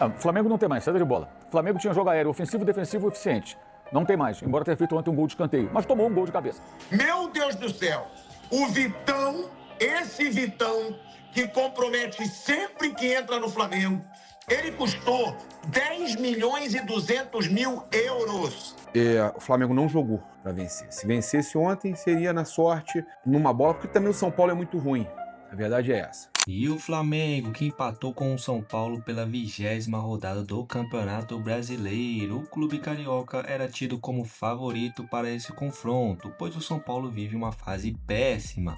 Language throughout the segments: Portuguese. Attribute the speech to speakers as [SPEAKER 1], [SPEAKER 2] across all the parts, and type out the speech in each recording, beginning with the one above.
[SPEAKER 1] O Flamengo não tem mais saída de bola. O Flamengo tinha jogo aéreo ofensivo, defensivo eficiente. Não tem mais, embora tenha feito ontem um gol de escanteio, mas tomou um gol de cabeça.
[SPEAKER 2] Meu Deus do céu! O Vitão, esse Vitão que compromete sempre que entra no Flamengo, ele custou 10 milhões e 200 mil euros.
[SPEAKER 3] O Flamengo não jogou para vencer. Se vencesse ontem, seria na sorte, numa bola, porque também o São Paulo é muito ruim. A verdade é essa.
[SPEAKER 4] E o Flamengo, que empatou com o São Paulo pela 20ª rodada do Campeonato Brasileiro. O clube carioca era tido como favorito para esse confronto, pois o São Paulo vive uma fase péssima.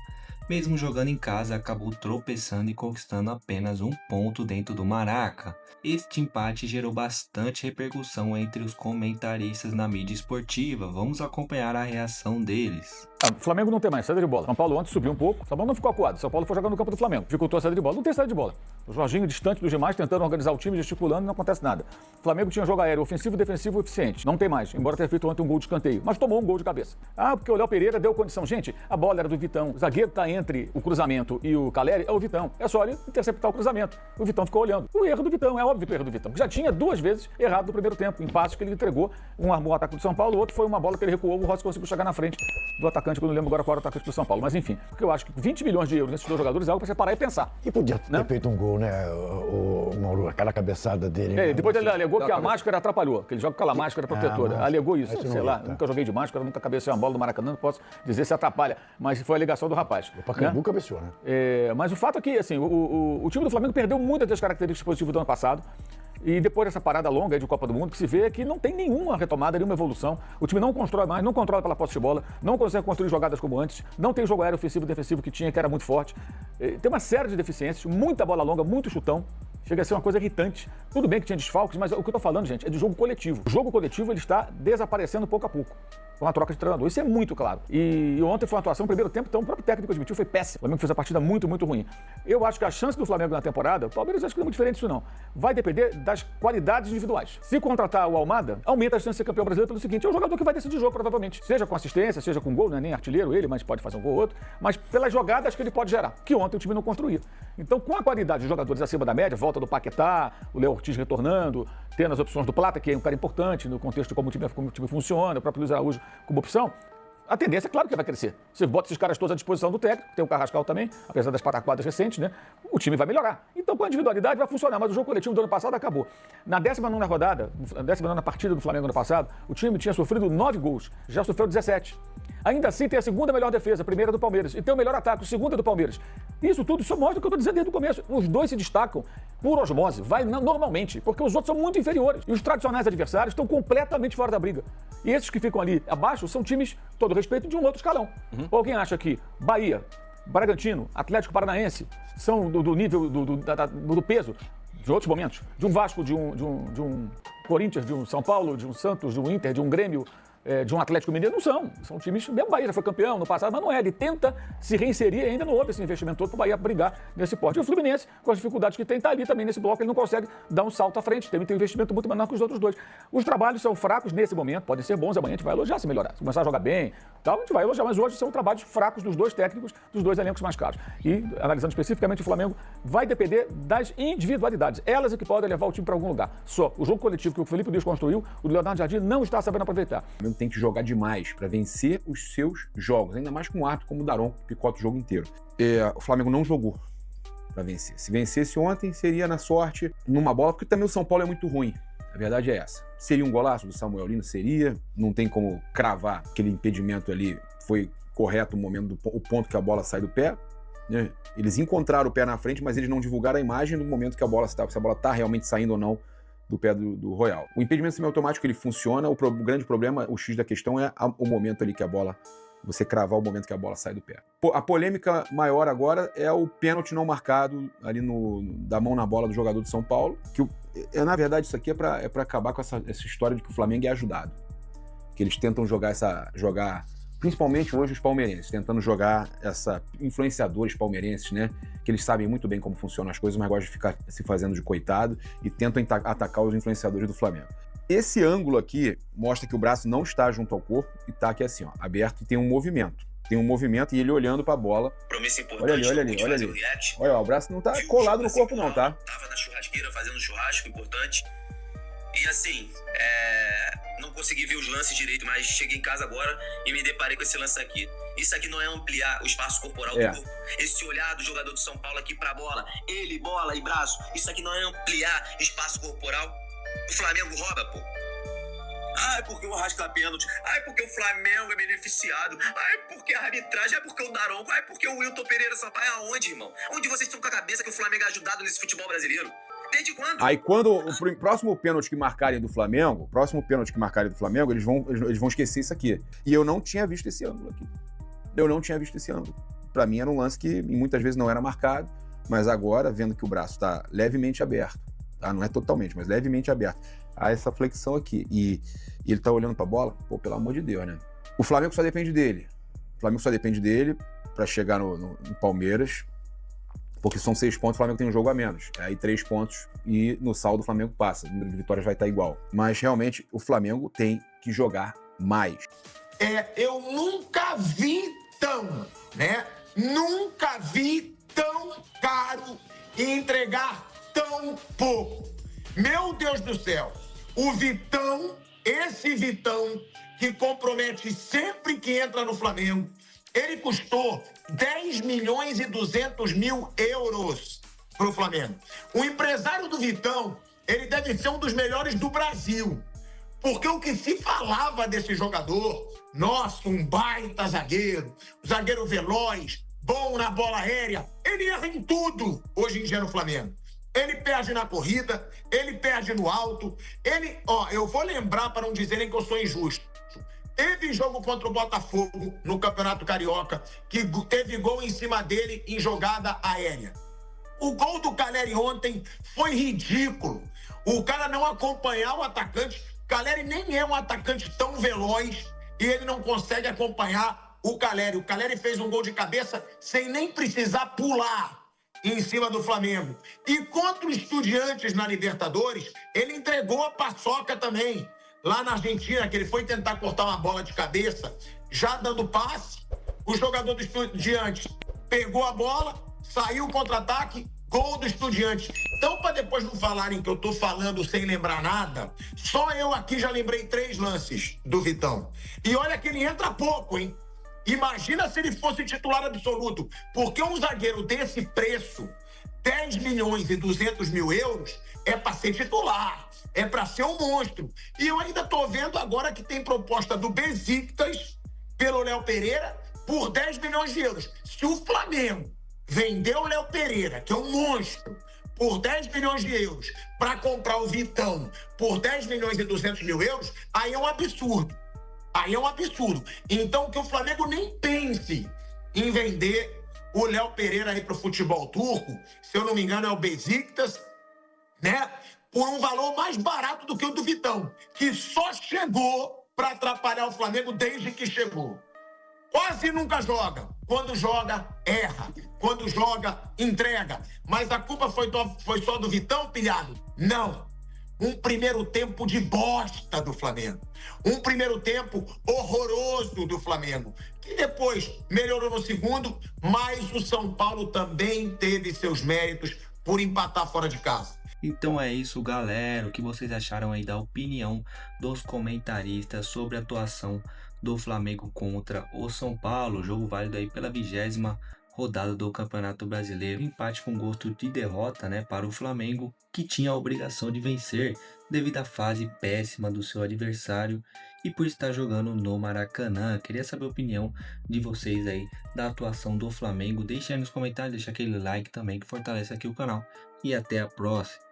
[SPEAKER 4] Mesmo jogando em casa, acabou tropeçando e conquistando apenas um ponto dentro do Maraca. Este empate gerou bastante repercussão entre os comentaristas na mídia esportiva. Vamos acompanhar a reação deles.
[SPEAKER 1] O Flamengo não tem mais saída de bola. São Paulo ontem subiu um pouco. São Paulo não ficou acuado. São Paulo foi jogar no campo do Flamengo. Dificultou a saída de bola. Não tem saída de bola. O Jorginho distante dos demais, tentando organizar o time, gesticulando, não acontece nada. O Flamengo tinha jogo aéreo ofensivo, defensivo eficiente. Não tem mais, embora tenha feito ontem um gol de escanteio. Mas tomou um gol de cabeça. Porque o Léo Pereira deu condição. Gente, a bola era do Vitão. O zagueiro está entre o cruzamento e o Caleri, é o Vitão. É só ele interceptar o cruzamento. O Vitão ficou olhando. O erro do Vitão, é óbvio que o erro do Vitão. Já tinha 2 vezes errado no primeiro tempo. Em passos que ele entregou. Um armou o ataque do São Paulo, o outro foi uma bola que ele recuou. O Rossi conseguiu chegar na frente do atacante, que eu não lembro agora qual era o atacante do São Paulo. Mas enfim, porque eu acho que 20 milhões de euros nesses 2 jogadores é algo para você parar e pensar.
[SPEAKER 5] E podia ter feito um gol, né, o Mauro, aquela cabeçada dele.
[SPEAKER 1] Depois ele alegou que a máscara atrapalhou, que ele joga com aquela máscara protetora. Alegou isso, sei lá, nunca joguei de máscara, nunca cabeceei uma bola do Maracanã, não posso dizer se atrapalha, mas foi a alegação do rapaz.
[SPEAKER 5] O Pacaembu cabeceou, né?
[SPEAKER 1] Mas o fato é que, assim, o time do Flamengo perdeu muitas das características positivas do ano passado. E depois dessa parada longa aí de Copa do Mundo, que se vê que não tem nenhuma retomada, nenhuma evolução. O time não constrói mais, não controla pela posse de bola, não consegue construir jogadas como antes, não tem jogo aéreo ofensivo e defensivo que tinha, que era muito forte. Tem uma série de deficiências, muita bola longa, muito chutão. Chega a ser uma coisa irritante. Tudo bem que tinha desfalques, mas o que eu tô falando, gente, é de jogo coletivo. O jogo coletivo, ele está desaparecendo pouco a pouco, com a troca de treinador. Isso é muito claro. E ontem foi uma atuação, no primeiro tempo, então o próprio técnico admitiu, foi péssimo. O Flamengo fez a partida muito, muito ruim. Eu acho que a chance do Flamengo na temporada, o Palmeiras acho que não é muito diferente disso não, vai depender das qualidades individuais. Se contratar o Almada, aumenta a chance de ser campeão brasileiro pelo seguinte, é o jogador que vai decidir jogo, provavelmente. Seja com assistência, seja com gol, não é nem artilheiro ele, mas pode fazer um gol ou outro, mas pelas jogadas que ele pode gerar, que ontem o time não construía. Então, com a qualidade de jogadores acima da média, volta do Paquetá, o Léo Ortiz retornando, tendo as opções do Plata, que é um cara importante no contexto de como o time funciona, o próprio Luiz Araújo como opção, a tendência é claro que vai crescer. Você bota esses caras todos à disposição do técnico, tem o Carrascal também, apesar das pataquadas recentes, né? O time vai melhorar. Então, com a individualidade vai funcionar, mas o jogo coletivo do ano passado acabou. Na 19ª rodada, na 19ª partida do Flamengo ano passado, o time tinha sofrido 9 gols, já sofreu 17. Ainda assim, tem a segunda melhor defesa, a primeira do Palmeiras, e tem o melhor ataque, o segundo é do Palmeiras. Isso tudo só mostra o que eu estou dizendo desde o começo. Os dois se destacam por osmose, vai normalmente, porque os outros são muito inferiores. E os tradicionais adversários estão completamente fora da briga. E esses que ficam ali abaixo são times, todo respeito, de um outro escalão. Ou alguém acha que Bahia, Bragantino, Atlético Paranaense são do nível do peso de outros momentos? De um Vasco, de um Corinthians, de um São Paulo, de um Santos, de um Inter, de um Grêmio, de um Atlético Mineiro, não são times, mesmo o Bahia já foi campeão no passado, mas não é, ele tenta se reinserir, ainda não houve esse investimento todo para o Bahia brigar nesse porte. E o Fluminense, com as dificuldades que tem, está ali também nesse bloco, ele não consegue dar um salto à frente, tem um investimento muito menor que os outros dois. Os trabalhos são fracos nesse momento, podem ser bons, amanhã a gente vai elogiar se melhorar, se começar a jogar bem, tal, a gente vai elogiar, mas hoje são trabalhos fracos dos dois técnicos, dos dois elencos mais caros. E, analisando especificamente o Flamengo, vai depender das individualidades, elas é que podem levar o time para algum lugar. Só o jogo coletivo que o Felipe Luiz construiu, o Leonardo Jardim não está sabendo aproveitar.
[SPEAKER 3] Tem que jogar demais para vencer os seus jogos, ainda mais com um árbitro como o Daron, que picota o jogo inteiro. O Flamengo não jogou para vencer. Se vencesse ontem, seria na sorte, numa bola, porque também o São Paulo é muito ruim. A verdade é essa. Seria um golaço do Samuel Lino? Seria. Não tem como cravar aquele impedimento ali. Foi correto o ponto que a bola sai do pé. Né? Eles encontraram o pé na frente, mas eles não divulgaram a imagem do momento que a bola está, se a bola está realmente saindo ou não do pé do Royal. O impedimento semiautomático, ele funciona, o grande problema, o X da questão é o momento ali que a bola, você cravar o momento que a bola sai do pé. A polêmica maior agora é o pênalti não marcado ali da mão na bola do jogador do São Paulo, que na verdade isso aqui é para acabar com essa história de que o Flamengo é ajudado. Que eles tentam jogar principalmente hoje os palmeirenses, tentando jogar influenciadores palmeirenses, né? Que eles sabem muito bem como funcionam as coisas, mas gostam de ficar se fazendo de coitado e tentam atacar os influenciadores do Flamengo. Esse ângulo aqui mostra que o braço não está junto ao corpo e está aqui assim, ó, aberto e tem um movimento. tem um movimento e ele olhando pra bola.
[SPEAKER 6] Promessa importante.
[SPEAKER 3] Olha ali, olha ali, olha ali. Olha, ó, o braço não tá colado no corpo não, tá?
[SPEAKER 6] Tava na churrasqueira fazendo churrasco importante. E assim, não consegui ver os lances direito, mas cheguei em casa agora e me deparei com esse lance aqui. Isso aqui não é ampliar o espaço corporal do corpo. Esse olhar do jogador do São Paulo aqui pra bola, ele, bola e braço, isso aqui não é ampliar espaço corporal. O Flamengo rouba, pô. Ai, porque o Arrasca pênalti. Ai, porque o Flamengo é beneficiado. Ai, porque a arbitragem. Ai, porque o Daronco. Ai, porque o Wilton Pereira Sampaio. Aonde, irmão? Onde vocês estão com a cabeça que o Flamengo é ajudado nesse futebol brasileiro? Desde quando?
[SPEAKER 3] Aí quando o próximo pênalti que marcarem do Flamengo, eles vão esquecer isso aqui. E eu não tinha visto esse ângulo aqui. Pra mim era um lance que muitas vezes não era marcado, mas agora, vendo que o braço tá levemente aberto, tá? Não é totalmente, mas levemente aberto, há essa flexão aqui. E ele tá olhando pra bola, pô, pelo amor de Deus, né? O Flamengo só depende dele. Pra chegar no Palmeiras, porque são 6 pontos, o Flamengo tem um jogo a menos. Aí 3 pontos e no saldo o Flamengo passa. O número de vitórias vai estar igual. Mas realmente o Flamengo tem que jogar mais.
[SPEAKER 2] Eu nunca vi nunca vi tão caro e entregar tão pouco. Meu Deus do céu, o Vitão, esse Vitão que compromete sempre que entra no Flamengo, ele custou 10 milhões e 200 mil euros pro Flamengo. O empresário do Vitão, ele deve ser um dos melhores do Brasil. Porque o que se falava desse jogador, nossa, um baita zagueiro veloz, bom na bola aérea, ele erra em tudo hoje em dia no Flamengo. Ele perde na corrida, ele perde no alto, eu vou lembrar para não dizerem que eu sou injusto. Teve jogo contra o Botafogo no Campeonato Carioca, que teve gol em cima dele em jogada aérea. O gol do Caleri ontem foi ridículo. O cara não acompanhar o atacante. Caleri nem é um atacante tão veloz e ele não consegue acompanhar o Caleri. O Caleri fez um gol de cabeça sem nem precisar pular em cima do Flamengo. E contra o Estudiantes na Libertadores, ele entregou a paçoca também. Lá na Argentina, que ele foi tentar cortar uma bola de cabeça, já dando passe, o jogador do Estudiantes pegou a bola, saiu o contra-ataque, gol do Estudiantes. Então, para depois não falarem que eu tô falando sem lembrar nada, só eu aqui já lembrei 3 lances do Vitão. E olha que ele entra pouco, hein? Imagina se ele fosse titular absoluto, porque um zagueiro desse preço, 10 milhões e 200 mil euros, é para ser titular, é para ser um monstro. E eu ainda tô vendo agora que tem proposta do Besiktas pelo Léo Pereira por 10 milhões de euros. Se o Flamengo vendeu o Léo Pereira, que é um monstro, por 10 milhões de euros, para comprar o Vitão por 10 milhões e 200 mil euros, aí é um absurdo. Então, que o Flamengo nem pense em vender o Léo Pereira aí pro futebol turco, se eu não me engano é o Besiktas, né? Por um valor mais barato do que o do Vitão, que só chegou para atrapalhar o Flamengo desde que chegou. Quase nunca joga. Quando joga, erra. Quando joga, entrega. Mas a culpa foi só do Vitão, pilhado? Não. Um primeiro tempo de bosta do Flamengo. Um primeiro tempo horroroso do Flamengo. Que depois melhorou no segundo, mas o São Paulo também teve seus méritos por empatar fora de casa.
[SPEAKER 4] Então é isso, galera. O que vocês acharam aí da opinião dos comentaristas sobre a atuação do Flamengo contra o São Paulo? Jogo válido aí pela 20ª rodada do Campeonato Brasileiro. Empate com gosto de derrota, né, para o Flamengo, que tinha a obrigação de vencer devido à fase péssima do seu adversário e por estar jogando no Maracanã. Queria saber a opinião de vocês aí da atuação do Flamengo. Deixa aí nos comentários, deixa aquele like também que fortalece aqui o canal. E até a próxima.